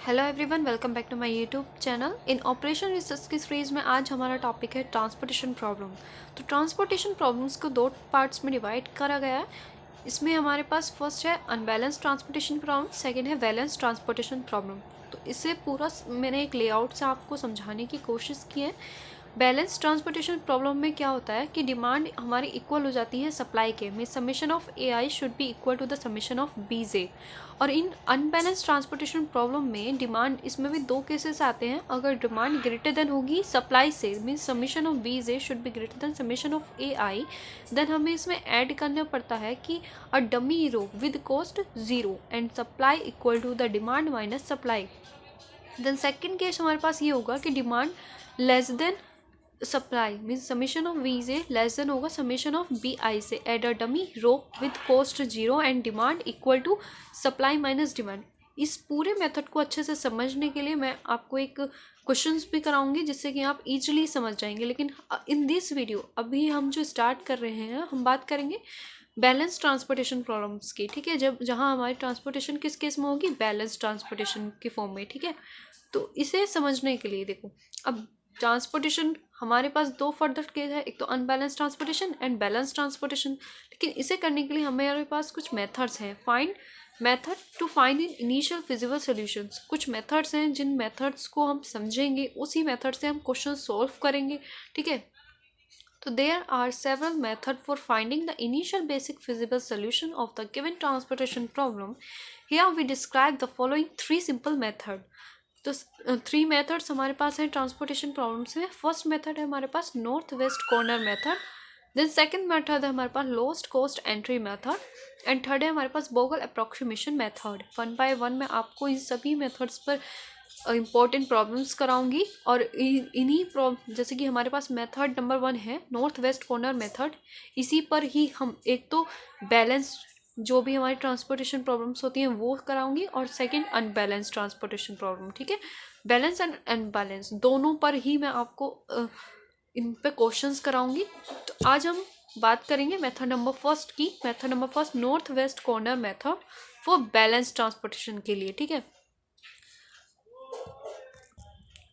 Hello everyone, welcome back to my YouTube channel. इन operation research की series में आज हमारा टॉपिक है ट्रांसपोर्टेशन प्रॉब्लम। तो ट्रांसपोर्टेशन प्रॉब्लम्स को दो पार्ट्स में डिवाइड करा गया है। इसमें हमारे पास फर्स्ट है अनबैलेंस ट्रांसपोर्टेशन प्रॉब्लम, सेकंड है बैलेंस ट्रांसपोर्टेशन प्रॉब्लम। तो इसे पूरा मैंने एक लेआउट से आपको समझाने की कोशिश की है। बैलेंस ट्रांसपोर्टेशन प्रॉब्लम में क्या होता है कि डिमांड हमारी इक्वल हो जाती है सप्लाई के, mean summation of a i should be equal to the summation of b j. और इन अनबैलेंस ट्रांसपोर्टेशन प्रॉब्लम में डिमांड, इसमें भी दो केसेस आते हैं। अगर डिमांड ग्रेटर देन होगी सप्लाई से, mean summation of b j should be greater than summation of a i, then हमें इसमें ऐड करना पड़ता है कि a dummy row with cost zero and supply equal to the demand minus supply. Then second case हमारे पास ये होगा कि demand less than supply, mean summation of v j less than होगा समेशन ऑफ बी आई से। Add a dummy row with cost zero and demand equal to supply minus demand. इस पूरे method को अच्छे से समझने के लिए मैं आपको एक क्वेश्चंस भी कराऊंगी जिससे कि आप इजीली समझ जाएंगे। लेकिन इन दिस वीडियो अभी हम जो स्टार्ट कर रहे हैं, हम बात करेंगे बैलेंस ट्रांसपोर्टेशन प्रॉब्लम्स की। ठीक है, जब जहाँ हमारी ट्रांसपोर्टेशन किस केस में होगी, बैलेंस ट्रांसपोर्टेशन के फॉर्म में। ठीक है, तो इसे समझने के लिए देखो, अब ट्रांसपोर्टेशन हमारे पास दो फर्दर केस है, एक तो unbalance transportation and balance transportation. लेकिन इसे करने के लिए हमारे पास कुछ मेथड्स हैं। Find method to find in initial feasible solutions. कुछ मेथड्स हैं जिन मेथड्स को हम समझेंगे, उसी मेथड से हम क्वेश्चन सॉल्व करेंगे। ठीक है, तो there are several methods for finding the initial basic feasible solution of the given transportation problem. Here we describe the following three simple method. तो थ्री मेथड्स हमारे पास हैं ट्रांसपोर्टेशन प्रॉब्लम्स में। फर्स्ट मेथड है हमारे पास north west corner method, then second method है हमारे पास lowest cost entry method, and third है हमारे पास बोगल approximation method. One by one मैं आपको इन सभी मेथड्स पर इम्पोर्टेंट प्रॉब्लम्स कराऊंगी। और इन्हीं जैसे कि हमारे पास मेथड नंबर 1 है नॉर्थ वेस्ट कॉर्नर मेथड, इसी पर ही हम एक तो बैलेंस जो भी हमारी ट्रांसपोर्टेशन प्रॉब्लम्स होती हैं वो कराऊंगी, और सेकंड अनबैलेंस ट्रांसपोर्टेशन प्रॉब्लम। ठीक है, बैलेंस एंड अनबैलेंस दोनों पर ही मैं आपको इन पे क्वेश्चंस कराऊंगी। तो आज हम बात करेंगे मेथड नंबर फर्स्ट की। Method number first north west corner method for balance transportation के लिए। ठीक है,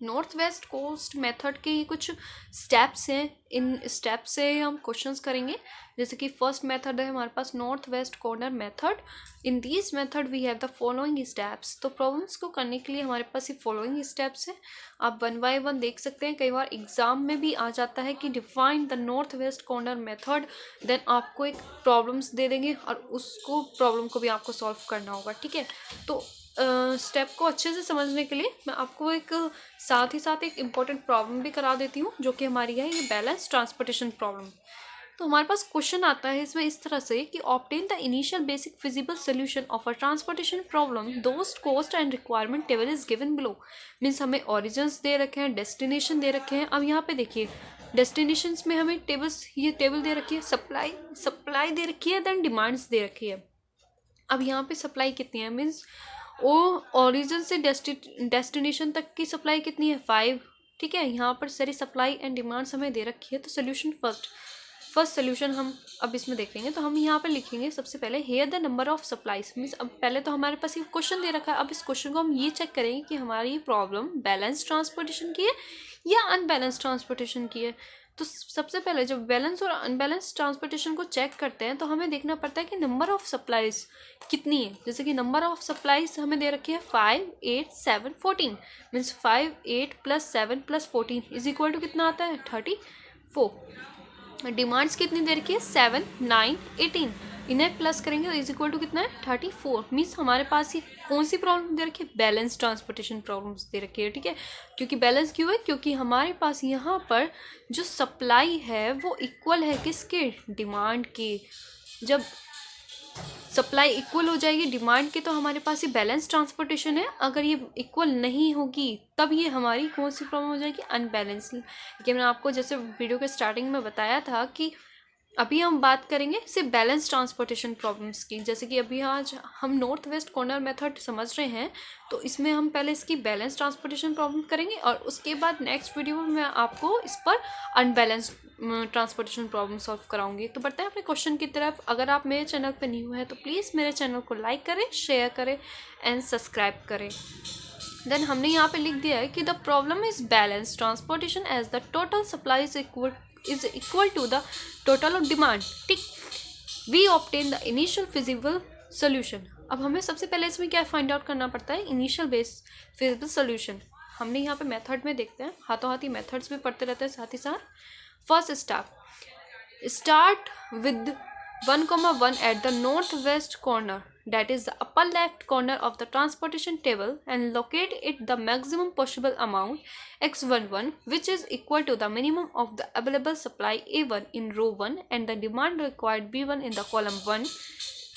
नॉर्थ वेस्ट कोस्ट मेथड के कुछ स्टेप्स हैं, इन स्टेप से हम क्वेश्चंस करेंगे। जैसे कि फर्स्ट मेथड है हमारे पास north west corner method. In this method we have the following steps. तो प्रॉब्लम्स को करने के लिए हमारे पास ये फॉलोइंग स्टेप्स हैं, आप वन बाय वन देख सकते हैं। कई बार एग्जाम में भी आ जाता है कि define the north west corner method, then आपको एक प्रॉब्लम्स दे देंगे और उसको प्रॉब्लम को भी आपको सॉल्व करना होगा। ठीक है, तो स्टेप को अच्छे से समझने के लिए मैं आपको एक साथ ही साथ एक इम्पॉर्टेंट प्रॉब्लम भी करा देती हूँ, जो कि हमारी है ये बैलेंस ट्रांसपोर्टेशन प्रॉब्लम। तो हमारे पास क्वेश्चन आता है इसमें इस तरह से कि obtain the initial basic feasible solution of a transportation problem, those cost and requirement table is given below. Means हमें ओरिजिन्स दे रखे हैं, डेस्टिनेशन दे रखे हैं। अब यहाँ पे देखिए डेस्टिनेशंस में हमें टेबल्स, ये टेबल दे रखी है, सप्लाई दे रखी है, देन डिमांड्स दे रखी है। अब यहाँ पे सप्लाई कितनी है, मीन्स वो ओरिजिन से डेस्टिनेशन तक की सप्लाई कितनी है, 5। ठीक है, यहाँ पर सारी सप्लाई एंड डिमांड्स हमें दे रखी है। तो सोल्यूशन फर्स्ट सोल्यूशन हम अब इसमें देखेंगे। तो हम यहाँ पर लिखेंगे सबसे पहले here the number of supplies. Means अब पहले तो हमारे पास ये क्वेश्चन दे रखा है, अब इस क्वेश्चन को हम ये चेक करेंगे कि हमारी प्रॉब्लम बैलेंस ट्रांसपोर्टेशन की है या अनबैलेंस ट्रांसपोर्टेशन की है। तो सबसे पहले जब बैलेंस और अनबैलेंस ट्रांसपोर्टेशन को चेक करते हैं तो हमें देखना पड़ता है कि नंबर ऑफ सप्लाईज कितनी है। जैसे कि नंबर ऑफ सप्लाईज हमें दे रखी है 5, 8, 7, 14। Means 5, 8 plus 7 plus 14 is equal to कितना आता है, 34। डिमांड्स कितनी दे रखी है, 7, 9, 18। इन्हें प्लस करेंगे तो इज इक्वल टू कितना है, 34। मीन्स हमारे पास ही कौन सी प्रॉब्लम दे रखी है, बैलेंस ट्रांसपोर्टेशन प्रॉब्लम्स दे रखी है। ठीक है, क्योंकि बैलेंस क्यों है, क्योंकि हमारे पास यहाँ पर जो सप्लाई है वो इक्वल है किसके, डिमांड के। जब सप्लाई इक्वल हो जाएगी डिमांड के तो हमारे पास ये बैलेंस ट्रांसपोर्टेशन है। अगर ये इक्वल नहीं होगी तब ये हमारी कौन सी प्रॉब्लम हो जाएगी, अनबैलेंस। लेकिन मैंने आपको जैसे वीडियो के स्टार्टिंग में बताया था कि अभी हम बात करेंगे सिर्फ बैलेंस ट्रांसपोर्टेशन प्रॉब्लम्स की। जैसे कि अभी आज हम नॉर्थ वेस्ट कॉर्नर मेथड समझ रहे हैं, तो इसमें हम पहले इसकी बैलेंस ट्रांसपोर्टेशन प्रॉब्लम करेंगे और उसके बाद नेक्स्ट वीडियो में मैं आपको इस पर अनबैलेंस ट्रांसपोर्टेशन प्रॉब्लम सॉल्व कराऊंगी। तो बढ़ते हैं अपने क्वेश्चन की तरफ। अगर आप मेरे चैनल पर न्यू हैं तो प्लीज़ मेरे चैनल को लाइक करें, शेयर करें एंड सब्सक्राइब करें। देन हमने यहाँ पे लिख दिया है कि the problem is balance transportation as the total supply is equal to the total of demand. ठीक, we obtain the initial feasible solution. अब हमें सबसे पहले इसमें क्या फाइंड आउट करना पड़ता है, इनिशियल बेस फिजिबल सोल्यूशन। हमने यहाँ पे मेथड में देखते हैं, हाथों हाथ ही मेथड्स भी पढ़ते रहते हैं साथ ही साथ। First step, start with 1,1 at the northwest corner, that is the upper left corner of the transportation table, and locate it the maximum possible amount x11, which is equal to the minimum of the available supply A1 in row 1 and the demand required B1 in the column 1,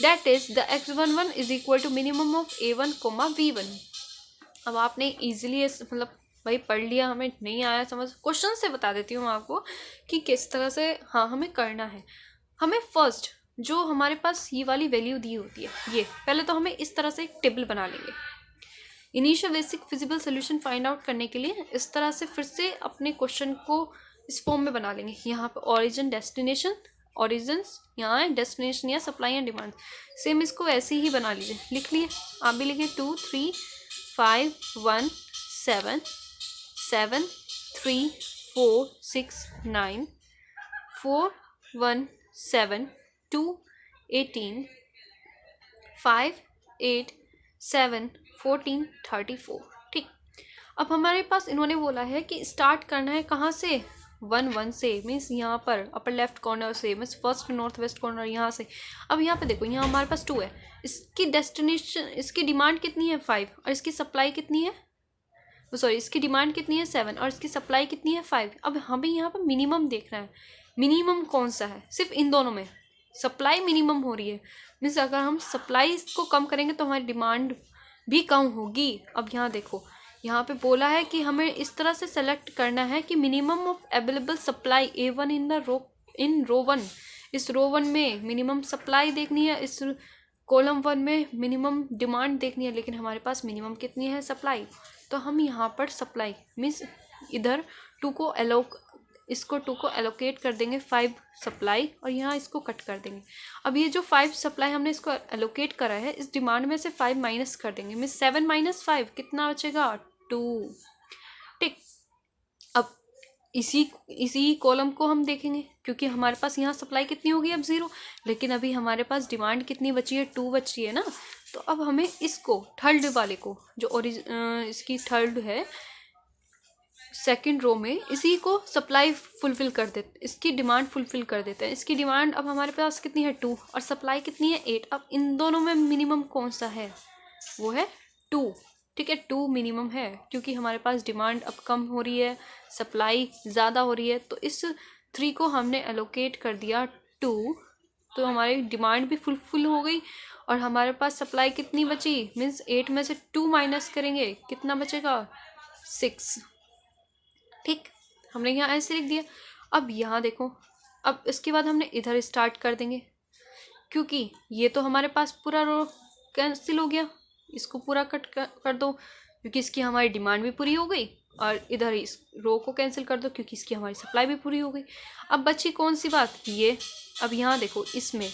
that is the x11 is equal to minimum of A1, V1। अब आपने easily मतलब भाई पढ़ लिया, हमें नहीं आया समझ, क्वेश्चन से बता देती हूँ आपको कि किस तरह से हाँ हमें करना है। हमें फर्स्ट जो हमारे पास ये वाली वैल्यू दी होती है, ये पहले तो हमें इस तरह से एक टेबल बना लेंगे initial basic feasible solution find out करने के लिए। इस तरह से फिर से अपने क्वेश्चन को इस फॉर्म में बना लेंगे। यहाँ पर ओरिजिन डेस्टिनेशन, ओरिजिन्स यहाँ है, डेस्टिनेशन या सप्लाई एंड डिमांड, सेम इसको ऐसे ही बना लीजिए। लिख लिए, आप भी लिखिए 2 3 5 1 7 7 3 4 6 9 4 1 7 2 18 5 8 7 14 34। ठीक, अब हमारे पास इन्होंने बोला है कि स्टार्ट करना है कहाँ से, 1 1 से, मीन्स यहाँ पर अपर लेफ्ट कॉर्नर से, means first north west corner यहाँ से। अब यहाँ पे देखो, यहाँ हमारे पास 2 है, इसकी डेस्टिनेशन, इसकी डिमांड कितनी है 5 और इसकी सप्लाई कितनी है, सॉरी इसकी डिमांड कितनी है 7 और इसकी सप्लाई कितनी है 5। अब हमें यहाँ पर मिनिमम देखना है, मिनिमम कौन सा है, सिर्फ इन दोनों में सप्लाई मिनिमम हो रही है, मीन्स अगर हम सप्लाई को कम करेंगे तो हमारी डिमांड भी कम होगी। अब यहाँ देखो, यहाँ पे बोला है कि हमें इस तरह से सेलेक्ट करना है कि minimum of available supply A1 in row 1, इस रो 1 में मिनिमम सप्लाई देखनी है, इस कॉलम 1 में मिनिमम डिमांड देखनी है, लेकिन हमारे पास मिनिमम कितनी है सप्लाई। तो हम यहाँ पर सप्लाई मीन्स इधर 2 को इसको 2 को एलोकेट कर देंगे 5 सप्लाई और यहाँ इसको कट कर देंगे। अब ये जो 5 सप्लाई हमने इसको एलोकेट करा है, इस डिमांड में से 5 माइनस कर देंगे, मीन्स 7 माइनस 5 कितना बचेगा 2। ठीक, अब इसी कॉलम को हम देखेंगे, क्योंकि हमारे पास यहाँ सप्लाई कितनी होगी अब 0, लेकिन अभी हमारे पास डिमांड कितनी बची है 2 बची है ना। तो अब हमें इसको थर्ड वाले को जो इसकी थर्ड है सेकंड रो में, इसी को सप्लाई फुलफिल कर देते, इसकी डिमांड फुलफिल कर देते हैं। इसकी डिमांड अब हमारे पास कितनी है 2 और सप्लाई कितनी है 8। अब इन दोनों में मिनिमम कौन सा है, वो है 2। ठीक है, 2 मिनिमम है, क्योंकि हमारे पास डिमांड अब कम हो रही है, सप्लाई ज़्यादा हो रही है। तो इस 3 को हमने एलोकेट कर दिया 2, तो हमारी डिमांड भी फुलफिल हो गई और हमारे पास सप्लाई कितनी बची, मीन्स 8 में से 2 माइनस करेंगे कितना बचेगा 6। ठीक, हमने यहाँ ऐसे लिख दिया। अब यहाँ देखो, अब इसके बाद हमने इधर स्टार्ट कर देंगे, क्योंकि ये तो हमारे पास पूरा रो कैंसिल हो गया, इसको पूरा कट कर दो क्योंकि इसकी हमारी डिमांड भी पूरी हो गई, और इधर इस रो को कैंसिल कर दो क्योंकि इसकी हमारी सप्लाई भी पूरी हो गई। अब बची कौन सी बात, ये। अब यहाँ देखो इसमें,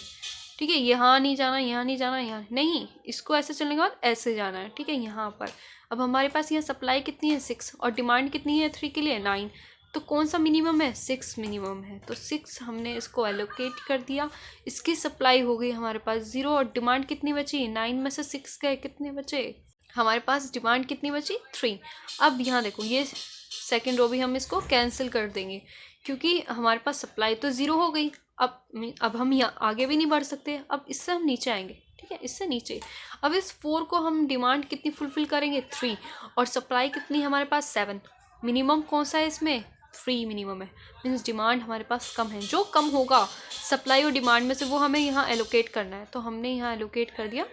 ठीक है, यहाँ नहीं जाना, यहाँ नहीं जाना, यहाँ नहीं, इसको ऐसे चलने के बाद ऐसे जाना है। ठीक है, यहाँ पर अब हमारे पास यहाँ सप्लाई कितनी है 6 और डिमांड कितनी है 3 के लिए 9, तो कौन सा मिनिमम है 6 मिनिमम है। तो 6 हमने इसको एलोकेट कर दिया, इसकी सप्लाई हो गई हमारे पास 0 और डिमांड कितनी बची 9 में से 6 गए, कितने बचे हमारे पास डिमांड कितनी बची 3। अब यहाँ देखो, ये सेकेंड रो भी हम इसको कैंसिल कर देंगे क्योंकि हमारे पास सप्लाई तो 0 हो गई। अब हम यहाँ आगे भी नहीं बढ़ सकते, अब इससे हम नीचे आएंगे। ठीक है, इससे नीचे अब इस 4 को हम डिमांड कितनी फुलफिल करेंगे 3 और सप्लाई कितनी हमारे पास 7। मिनिमम कौन सा है इसमें 3 मिनिमम है, मीन्स डिमांड हमारे पास कम है। जो कम होगा सप्लाई और डिमांड में से वो हमें यहाँ एलोकेट करना है, तो हमने यहाँ एलोकेट कर दिया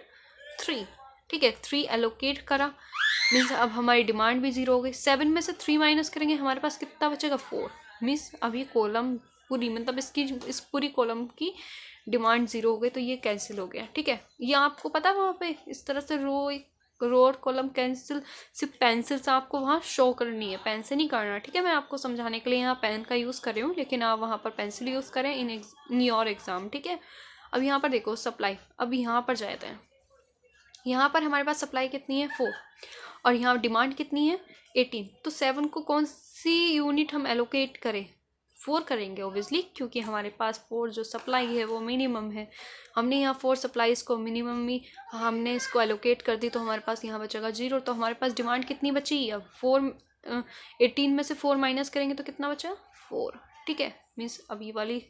3। ठीक है, 3 एलोकेट करा, मीन्स अब हमारी डिमांड भी 0 हो गई। 7 में से 3 माइनस करेंगे, हमारे पास कितना बचेगा 4। मीन्स अब ये कॉलम पूरी, मतलब इस पूरी कॉलम की डिमांड 0 हो गई, तो ये कैंसिल हो गया। ठीक है, ये आपको पता है वहाँ पे इस तरह से रो और कॉलम कैंसिल सिर्फ पेंसिल से आपको वहाँ शो करनी है, पेन से नहीं करना। ठीक है, मैं आपको समझाने के लिए यहाँ पेन का यूज़ कर रही हूँ, लेकिन आप वहाँ पर पेंसिल यूज़ करें इन योर एग्ज़ाम। ठीक है, अब यहाँ पर देखो सप्लाई, अब यहाँ पर जाते हैं, यहाँ पर हमारे पास सप्लाई कितनी है 4 और यहाँ डिमांड कितनी है 18। तो 7 को कौन सी यूनिट हम एलोकेट करें, 4 करेंगे ऑब्वियसली, क्योंकि हमारे पास 4 जो सप्लाई है वो मिनिमम है। हमने यहाँ 4 सप्लाईज को मिनिमम ही हमने इसको एलोकेट कर दी, तो हमारे पास यहाँ बचेगा 0। तो हमारे पास डिमांड कितनी बची, अब 18 में से 4 माइनस करेंगे तो कितना बचा 4, ठीक है। मीन्स अब ये वाली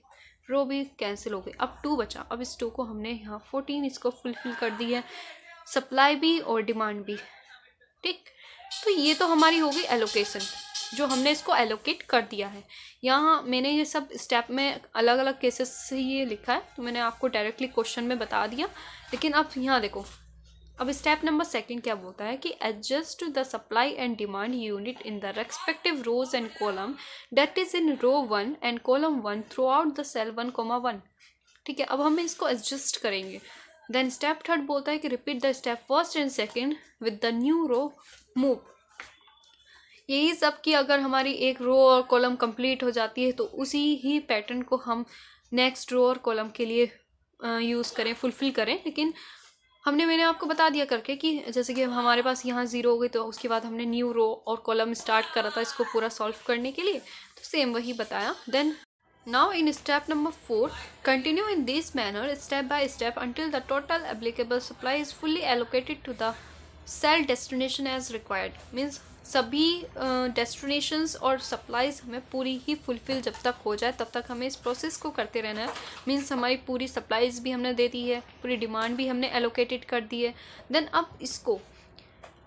रो भी कैंसिल हो गई, अब 2 बचा। अब इस 2 को हमने यहाँ 14 इसको फुलफिल कर दी है, सप्लाई भी और डिमांड भी, ठीक। तो ये तो हमारी होगी एलोकेशन, जो हमने इसको एलोकेट कर दिया है। यहाँ मैंने ये सब स्टेप में अलग अलग केसेस से ये लिखा है, तो मैंने आपको डायरेक्टली क्वेश्चन में बता दिया। लेकिन अब यहाँ देखो, अब स्टेप नंबर 2 क्या बोलता है कि adjust the supply and demand unit in the respective rows and column that is in row 1 and column 1 throughout the cell 1,1, ठीक है। अब हम इसको एडजस्ट करेंगे। देन स्टेप 3 बोलता है कि repeat the step 1st and 2nd with the new row move. यही सब कि अगर हमारी एक रो और कॉलम कंप्लीट हो जाती है तो उसी ही पैटर्न को हम नेक्स्ट रो और कॉलम के लिए यूज़ करें, फुलफिल करें। लेकिन मैंने आपको बता दिया करके कि जैसे कि हमारे पास यहाँ 0 हो गई, तो उसके बाद हमने न्यू रो और कॉलम स्टार्ट करा था इसको पूरा सॉल्व करने के लिए, तो सेम वही बताया। Then now in step number 4 continue in this manner step by step until the total applicable supply is fully allocated to the cell destination as required। means सभी डेस्टिनेशंस और सप्लाईज हमें पूरी ही फुलफिल जब तक हो जाए तब तक हमें इस प्रोसेस को करते रहना है। मीन्स हमारी पूरी सप्लाईज भी हमने दे दी है, पूरी डिमांड भी हमने एलोकेटेड कर दी है। देन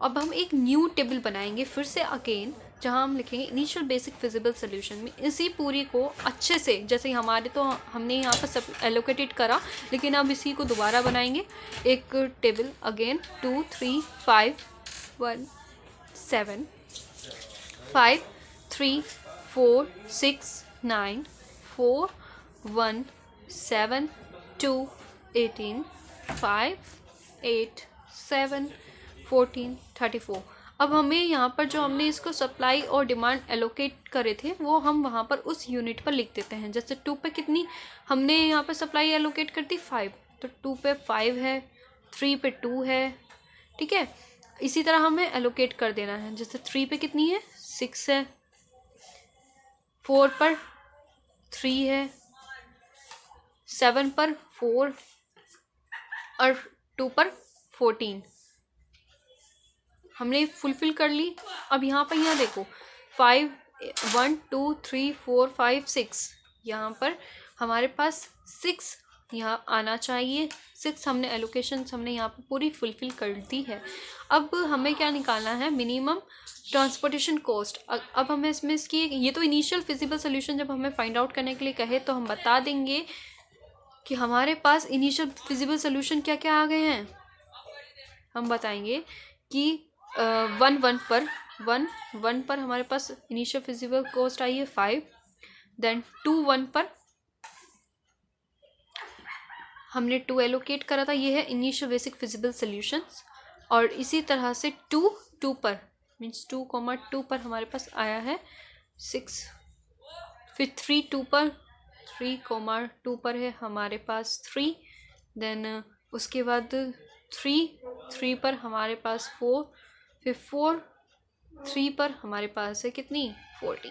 अब हम एक न्यू टेबल बनाएंगे फिर से अगेन, जहाँ हम लिखेंगे इनिशियल बेसिक फिजिबल सोल्यूशन में इसी पूरी को अच्छे से, जैसे हमारे तो हमने यहाँ पर सब एलोकेटेड करा, लेकिन अब इसी को दोबारा बनाएंगे एक टेबल अगेन 2 3 5 1 7 5 3 4 6 9 4 1 7 2 18 5 8 7 14 34। अब हमें यहाँ पर जो हमने इसको सप्लाई और डिमांड एलोकेट करे थे वो हम वहाँ पर उस यूनिट पर लिख देते हैं। जैसे 2 पे कितनी हमने यहाँ पर सप्लाई एलोकेट कर दी 5, तो 2 पे 5 है, 3 पे 2 है, ठीक है। इसी तरह हमें एलोकेट कर देना है। जैसे 3 पे कितनी है 6 है, 4 पर 3 है, 7 पर 4 और 2 पर 14 हमने फुलफिल कर ली। अब यहाँ पर यहाँ देखो 5 1 2 3 4 5 6, यहाँ पर हमारे पास 6 यहाँ आना चाहिए। 6 हमने एलोकेशन हमने यहाँ पर पूरी फुलफिल कर दी है। अब हमें क्या निकालना है, मिनिमम ट्रांसपोर्टेशन कॉस्ट। अब हमें इसकी ये तो इनिशियल फिजिबल सोल्यूशन जब हमें फाइंड आउट करने के लिए कहे तो हम बता देंगे कि हमारे पास इनिशियल फिजिबल सोल्यूशन क्या क्या आ गए हैं। हम बताएंगे कि 1 पर हमारे पास इनिशियल फिजिबल कॉस्ट आई है 5। देन 1 पर हमने 2 एलोकेट करा था, ये है इनिशियल बेसिक फिजिबल सोल्यूशंस। और इसी तरह से 2 पर मीन्स 2,2 पर हमारे पास आया है 6। फिर 2 पर 3,2 पर है हमारे पास 3। देन उसके बाद 3 पर हमारे पास 4। फिर 3 पर हमारे पास है कितनी 14।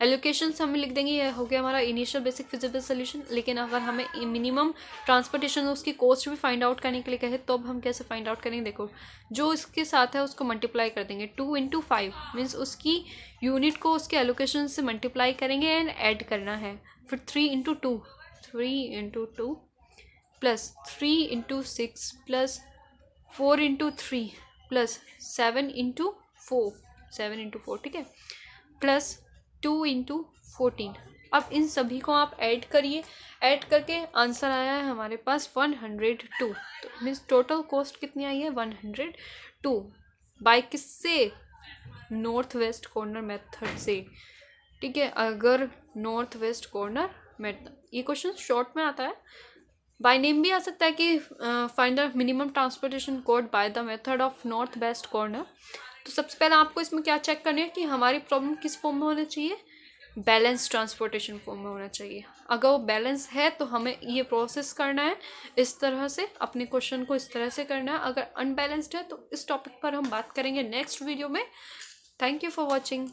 एलोकेशंस हमें लिख देंगे, ये हो गया हमारा इनिशियल बेसिक फिजिबल सोल्यूशन। लेकिन अगर हमें मिनिमम ट्रांसपोर्टेशन उसकी कॉस्ट भी फाइंड आउट करने के लिए कहे तो अब हम कैसे फाइंड आउट करेंगे, देखो जो इसके साथ है उसको मल्टीप्लाई कर देंगे 2 × 5 मीन्स उसकी यूनिट को उसके एलोकेशन से मल्टीप्लाई करेंगे एंड ऐड करना है। फिर 3 × 2 प्लस 3 × 6 प्लस 4 × 3 प्लस 7 × 4 ठीक है, प्लस 2 × 14। अब इन सभी को आप ऐड करिए, ऐड करके आंसर आया है हमारे पास 102। तो मीन्स टोटल कॉस्ट कितनी आई है 102 बाय किससे, नॉर्थ वेस्ट कॉर्नर मेथड से, ठीक है। अगर नॉर्थ वेस्ट कॉर्नर मेथड, ये क्वेश्चन शॉर्ट में आता है, बाय नेम भी आ सकता है कि find the minimum transportation cost by the method of north west corner. तो सबसे पहले आपको इसमें क्या चेक करना है कि हमारी प्रॉब्लम किस फॉर्म में होनी चाहिए, बैलेंस ट्रांसपोर्टेशन फॉर्म में होना चाहिए। अगर वो बैलेंस है तो हमें ये प्रोसेस करना है, इस तरह से अपने क्वेश्चन को इस तरह से करना है। अगर अनबैलेंस्ड है तो इस टॉपिक पर हम बात करेंगे नेक्स्ट वीडियो में। Thank you for watching.